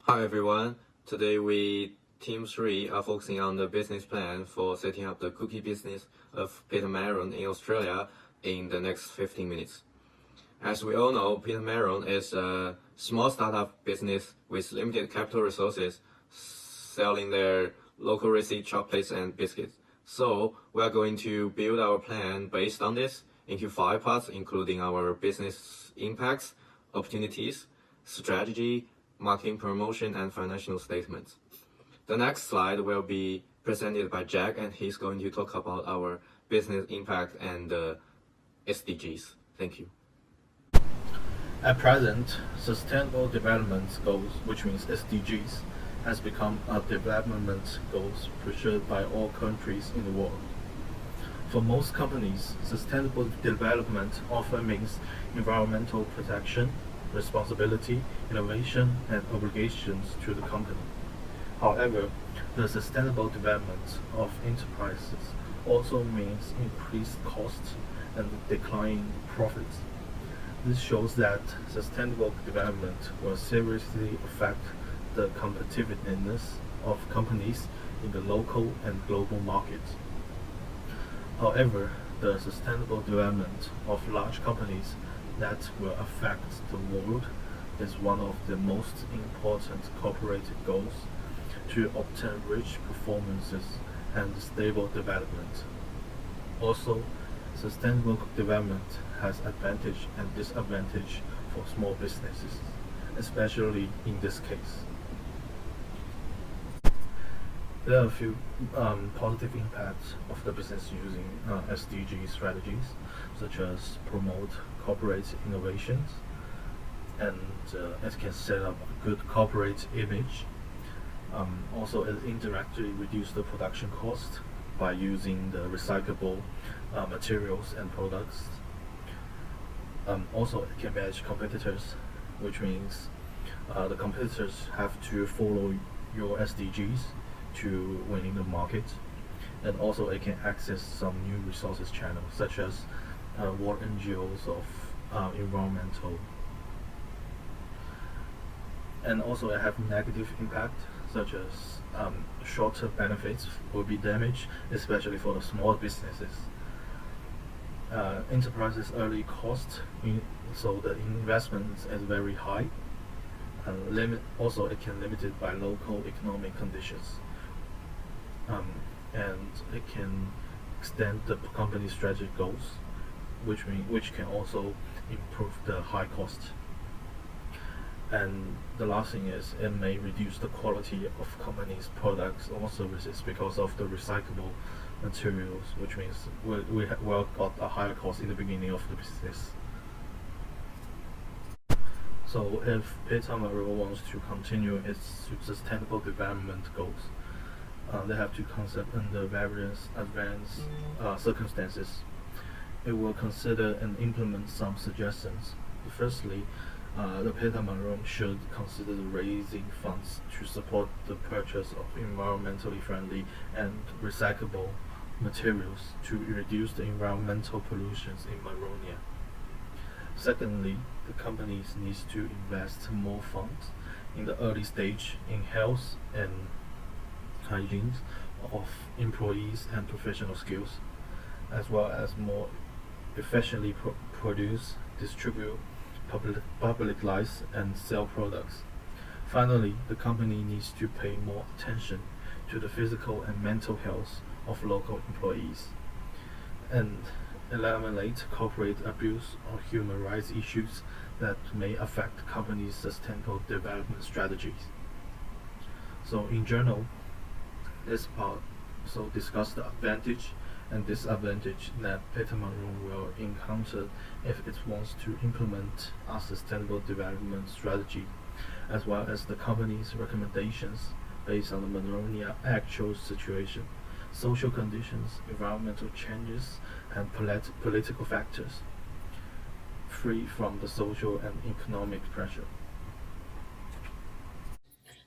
Hi everyone. Today we Team 3 are focusing on the business plan for setting up the cookie business of Peter Maron in Australia in the next 15 minutes. As we all know, Peter Maron is a small startup business with limited capital resources selling their local recipe chocolates and biscuits. So we are going to build our plan based on this into 5 parts, including our business impacts, opportunities, strategy, marketing promotion, and financial statements. The next slide will be presented by Jack, and he's going to talk about our business impact and SDGs. Thank you. At present, Sustainable Development Goals, which means SDGs, has become a development goals pursued by all countries in the world. For most companies, sustainable development often means environmental protection, responsibility, innovation, and obligations to the company. However, the sustainable development of enterprises also means increased costs and declining profits. This shows that sustainable development will seriously affect the competitiveness of companies in the local and global markets. However, the sustainable development of large companies that will affect the world is one of the most important corporate goals to obtain rich performances and stable development. Also, sustainable development has advantage and disadvantage for small businesses, especially in this case. There are a few positive impacts of the business using SDG strategies, such as promote corporate innovations, and it can set up a good corporate image. Also, it indirectly reduce the production cost by using the recyclable materials and products. Also, it can manage competitors, which means the competitors have to follow your SDGs to win in the market. And also, it can access some new resources channels, such as world NGOs of environmental. And also, it have negative impact, such as short-term benefits will be damaged, especially for the small businesses. Enterprises' early cost, so the investment is very high. Also, it can limit it by local economic conditions, and it can extend the company's strategic goals, which can also improve the high cost. And the last thing is it may reduce the quality of companies' products or services because of the recyclable materials, which means we got a higher cost in the beginning of the business. So if Peter Maron wants to continue its sustainable development goals, they have to consider under various advanced circumstances. It will consider and implement some suggestions. Firstly, the Peter Maron should consider raising funds to support the purchase of environmentally friendly and recyclable materials to reduce the environmental pollutions in Maronia. Secondly, the companies needs to invest more funds in the early stage in health and hygiene of employees and professional skills, as well as more efficiently produce, distribute, publicize, and sell products. Finally, the company needs to pay more attention to the physical and mental health of local employees and eliminate corporate abuse or human rights issues that may affect companies' sustainable development strategies. So in general, this part discuss the advantage and disadvantage that Peter Maron will encounter if it wants to implement a sustainable development strategy, as well as the company's recommendations based on the Maronia actual situation, social conditions, environmental changes, and political factors, free from the social and economic pressure.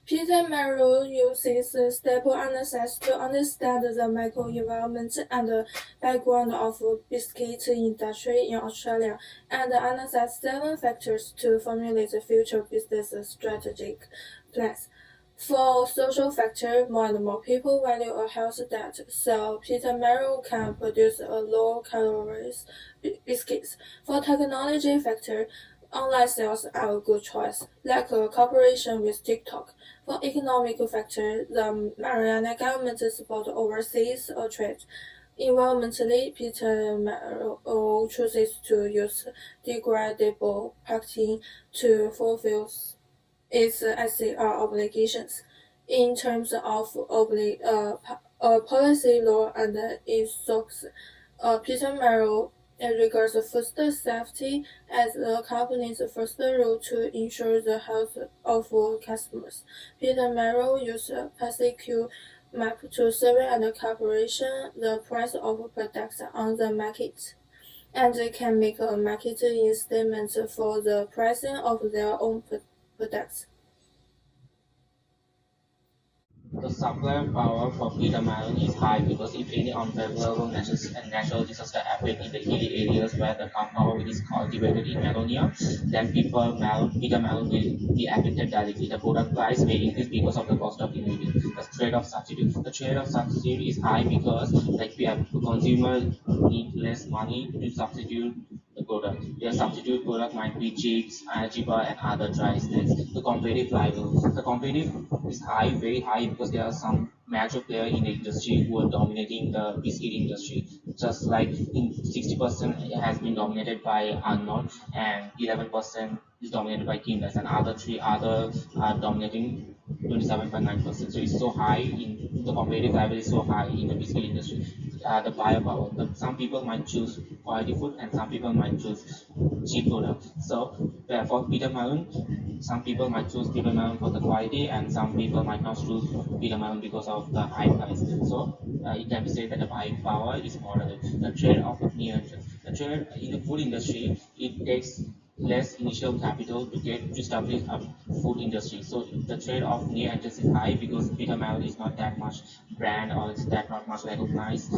Peter Merrill uses stable analysis to understand the microenvironment and background of biscuit industry in Australia and analyze 7 factors to formulate future business strategic plans. For social factor, more and more people value a healthy diet, so Peter Merrill can produce a low-calories biscuits. For technology factor, online sales are a good choice, like a cooperation with TikTok. For economic factor, the Mariana government support overseas trade. Environmentally, Peter Merrill chooses to use degradable packaging to fulfill its SCR obligations. In terms of policy law and ethics, Peter Merrill regards food safety as the company's first rule to ensure the health of customers. Peter Merrill uses PassiQ map to survey and calculation the price of products on the market, and can make a marketing statement for the pricing of their own products. The supply power for Peter Malone is high because if any unfavorable natural disaster happen in the hilly areas where the cacao is cultivated in Melonia, then Peter Malone will be affected directly. The product price may increase because of the cost of ingredients. The trade of substitute. The trade of substitute is high because like we have consumer need less money to substitute the product. Their substitute product might be chips, cheaper, and other dry snacks. The competitive level. The competitive is high, very high, because there are some major players in the industry who are dominating the biscuit industry. Just like in 60% it has been dominated by Arnold, and 11% is dominated by Kindles, and other three others are dominating 27.9%. So it's so high in the competitive level is so high in the biscuit industry. The buyer power. Some people might choose quality food and some people might choose cheap product. So for Peter Malone, some people might choose Peter Malone for the quality and some people might not choose Peter Malone because of the high price. So it can be said that the buying power is moderate. The trade of new entrants. The trade in the food industry, it takes less initial capital to get to establish a food industry. So the trade of new entrants is high because Peter Malone is not that much brand or it's that not much recognized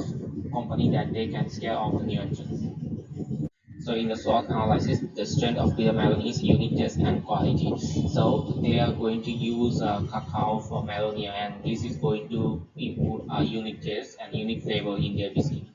company that they can scale off the new entrants. So in the SWOT analysis, the strength of Peter Malone is uniqueness and quality. So they are going to use cacao for Melonia, and this is going to input a unique taste and unique flavor in their biscuit.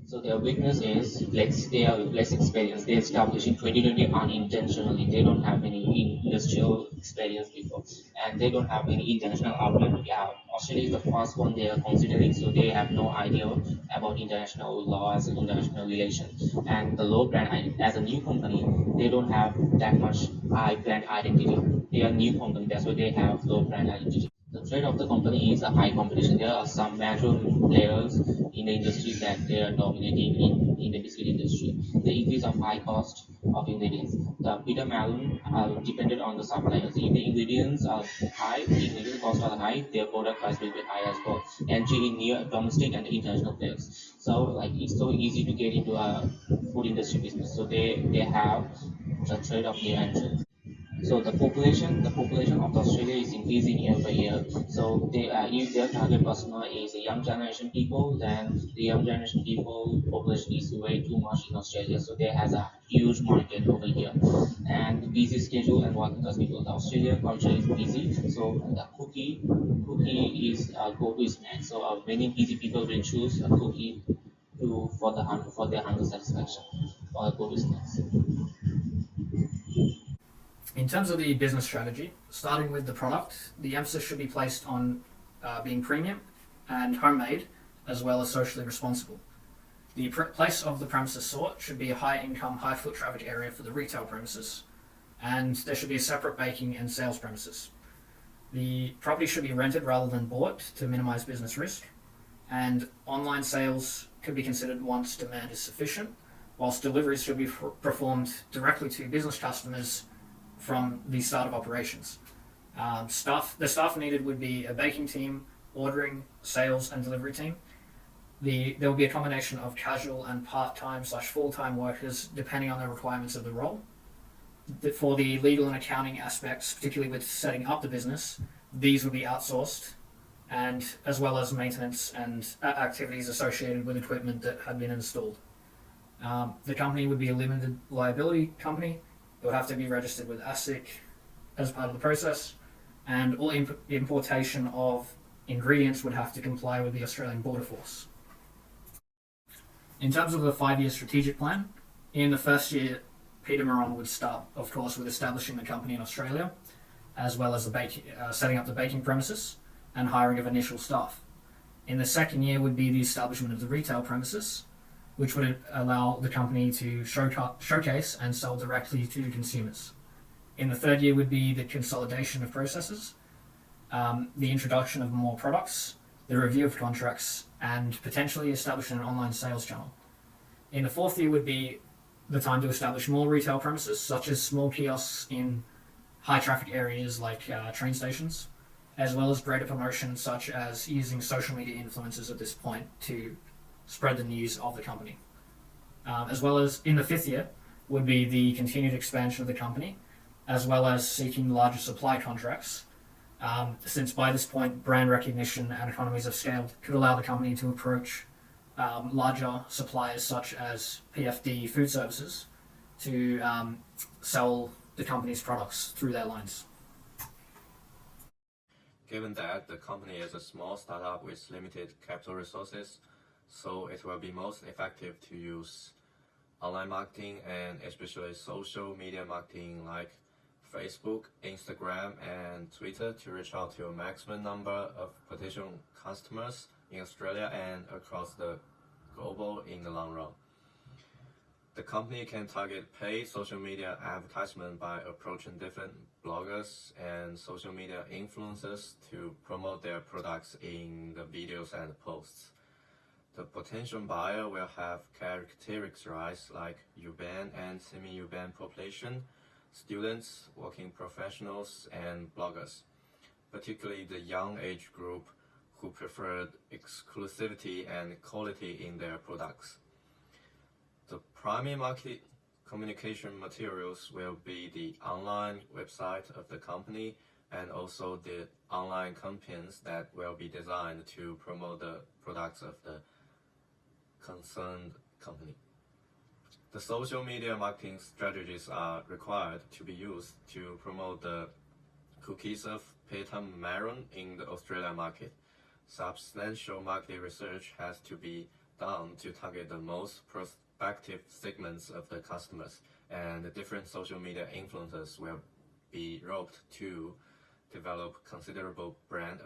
So their weakness is they are less experienced. They established in 2020 unintentionally. They don't have any industrial experience before, and they don't have any international outlet. Yeah, Australia is the first one they are considering, so they have no idea about international laws and international relations. And the low brand as a new company, they don't have that much high brand identity. They are new company, that's why they have low brand identity. The trade of the company is a high competition. There are some major players in the industry that they are dominating in the biscuit industry. The increase of high cost of ingredients. The Peter Malone are dependent on the suppliers. If the ingredients are high, the ingredient costs are high, their product price will be high as well. Entry in near domestic and international players. So like it's so easy to get into a food industry business. So they have the trade of new entrants. So the population of Australia is increasing year by year. So if their target customer is a young generation people, then the young generation people population is way too much in Australia. So there has a huge market over here, and busy schedule and working class people. The Australian culture is busy, so the cookie is a go-to snack. So many busy people will choose a cookie to for their hunger satisfaction or go-to snacks. In terms of the business strategy, starting with the product, the emphasis should be placed on being premium and homemade, as well as socially responsible. The place of the premises sought should be a high income, high foot traffic area for the retail premises, and there should be a separate baking and sales premises. The property should be rented rather than bought to minimize business risk, and online sales could be considered once demand is sufficient, whilst deliveries should be performed directly to business customers from the start of operations. The staff needed would be a baking team, ordering, sales, and delivery team. There will be a combination of casual and part-time/full-time workers depending on the requirements of the role. For the legal and accounting aspects, particularly with setting up the business, these would be outsourced, and as well as maintenance and activities associated with equipment that had been installed. The company would be a limited liability company. It would have to be registered with ASIC as part of the process, and all importation of ingredients would have to comply with the Australian Border Force. In terms of the 5-year strategic plan, in the first year, Peter Maron would start, of course, with establishing the company in Australia, as well as setting up the baking premises and hiring of initial staff. In the second year would be the establishment of the retail premises, which would allow the company to showcase and sell directly to consumers. In the third year would be the consolidation of processes, the introduction of more products, the review of contracts, and potentially establishing an online sales channel. In the fourth year would be the time to establish more retail premises, such as small kiosks in high traffic areas like train stations, as well as greater promotion, such as using social media influencers at this point to spread the news of the company. As well as in the fifth year would be the continued expansion of the company, as well as seeking larger supply contracts, since by this point brand recognition and economies of scale could allow the company to approach larger suppliers such as PFD Food Services to sell the company's products through their lines. Given that the company is a small startup with limited capital resources, so it will be most effective to use online marketing and especially social media marketing like Facebook, Instagram, and Twitter to reach out to a maximum number of potential customers in Australia and across the global in the long run. The company can target paid social media advertisement by approaching different bloggers and social media influencers to promote their products in the videos and posts. The potential buyer will have characteristics like urban and semi-urban population, students, working professionals, and bloggers, particularly the young age group who preferred exclusivity and quality in their products. The primary market communication materials will be the online website of the company and also the online campaigns that will be designed to promote the products of the concerned company. The social media marketing strategies are required to be used to promote the cookies of Peter Maron in the Australian market. Substantial market research has to be done to target the most prospective segments of the customers, and the different social media influencers will be roped to develop considerable brand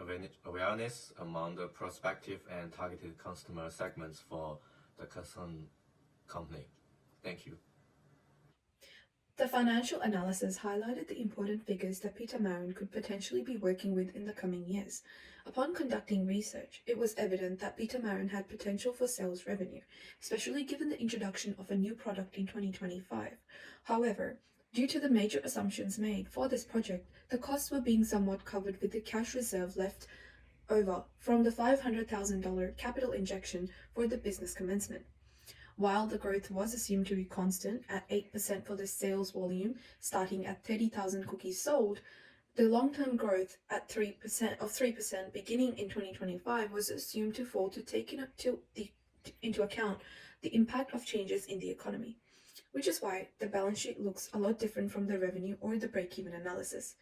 awareness among the prospective and targeted customer segments for the concerned company. Thank you. The financial analysis highlighted the important figures that Peter Maron could potentially be working with in the coming years. Upon conducting research, it was evident that Peter Maron had potential for sales revenue, especially given the introduction of a new product in 2025. However, due to the major assumptions made for this project, the costs were being somewhat covered with the cash reserve left over from the $500,000 capital injection for the business commencement. While the growth was assumed to be constant at 8% for the sales volume, starting at 30,000 cookies sold, the long-term growth at 3% beginning in 2025 was assumed to fall to take into account the impact of changes in the economy, which is why the balance sheet looks a lot different from the revenue or the break-even analysis,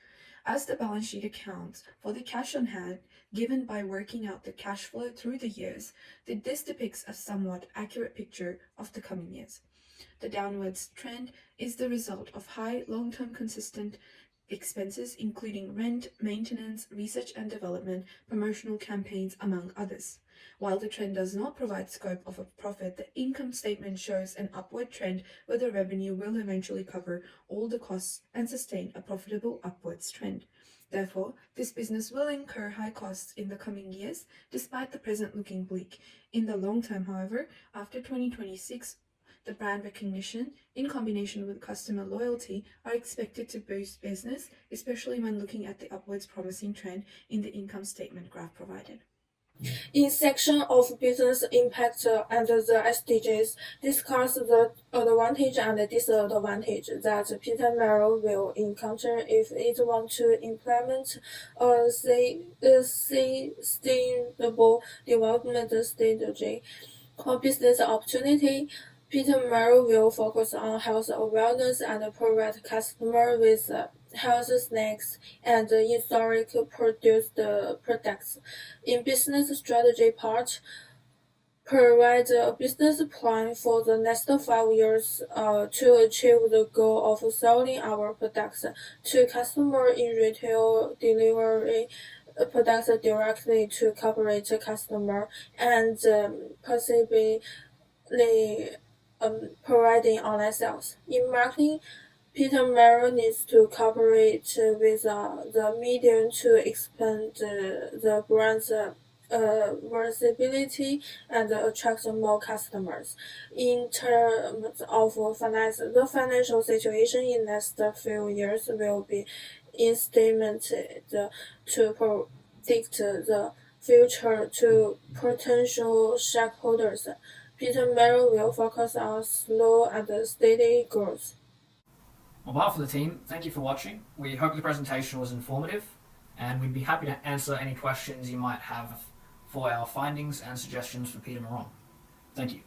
as the balance sheet accounts for the cash on hand given by working out the cash flow through the years. This depicts a somewhat accurate picture of the coming years. The downwards trend is the result of high, long-term consistent expenses including rent, maintenance, research and development, promotional campaigns, among others. While the trend does not provide scope of a profit, the income statement shows an upward trend where the revenue will eventually cover all the costs and sustain a profitable upwards trend. Therefore, this business will incur high costs in the coming years, despite the present looking bleak. In the long term, however, after 2026, the brand recognition, in combination with customer loyalty, are expected to boost business, especially when looking at the upwards promising trend in the income statement graph provided. In section of business impact and the SDGs, discuss the advantage and disadvantage that Peter Merrill will encounter if it wants to implement a sustainable development strategy. For business opportunity, Peter Merrill will focus on health awareness and provide customers with health snacks and historic produced products. In business strategy part, provide a business plan for the next 5 years to achieve the goal of selling our products to customers in retail delivery products directly to corporate customer and possibly providing online sales. In marketing, Peter Merrill needs to cooperate with the media to expand the brand's visibility and attract more customers. In terms of finance, the financial situation in the next few years will be estimated to predict the future to potential shareholders. Peter Merrill will focus on slow and steady growth. On behalf of the team, thank you for watching. We hope the presentation was informative, and we'd be happy to answer any questions you might have for our findings and suggestions for Peter Merrill. Thank you.